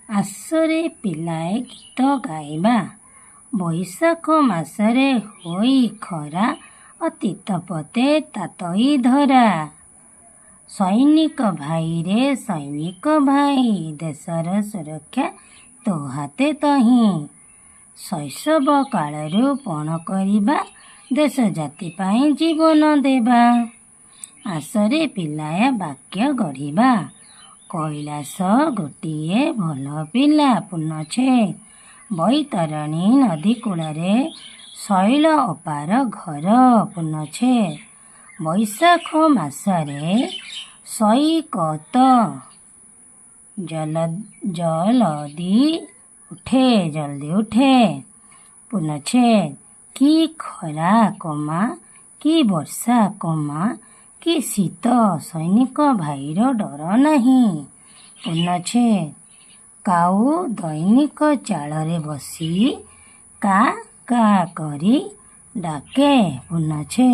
ଆସରେ ପିଲାଏ ଗୀତ ଗାଇବା, ବୈଶାଖ ମାସରେ ହୋଇ ଖରା, ଅତି ତପତେ ତାତଇ ଧରା। ସୈନିକ ଭାଇରେ ସୈନିକ ଭାଇ, ଦେଶର ସୁରକ୍ଷା ତୋ ହାତେ ତହିଁ। ଶୈଶବ କାଳରୁ ପଣ କରିବା, ଦେଶ ଜାତି ପାଇଁ ଜୀବନ ଦେବା। ଆସରେ ପିଲାଏ ବାକ୍ୟ ଗଢ଼ିବା, କୈଳାସ ଗୋଟିଏ ଭଲ ପିଲା ପୁନଛେ। ବୈତରଣୀ ନଦୀ କୂଳରେ ଶୈଳ ଅପାର ଘର ପୁନଛେ। ବୈଶାଖ ମାସରେ ସୈକତ ଜଲଦି ଉଠେ ପୁନଛେ। କି ଖରା କମା, କି ବର୍ଷା କମା, କି ଶୀତ, ସୈନିକ ଭାଇର ଡର ନାହିଁ ପୁନଛେ। କାଉ ଦୈନିକ ଚାଳରେ ବସି କା କା କରି ଡାକେ ପୁନଛେ।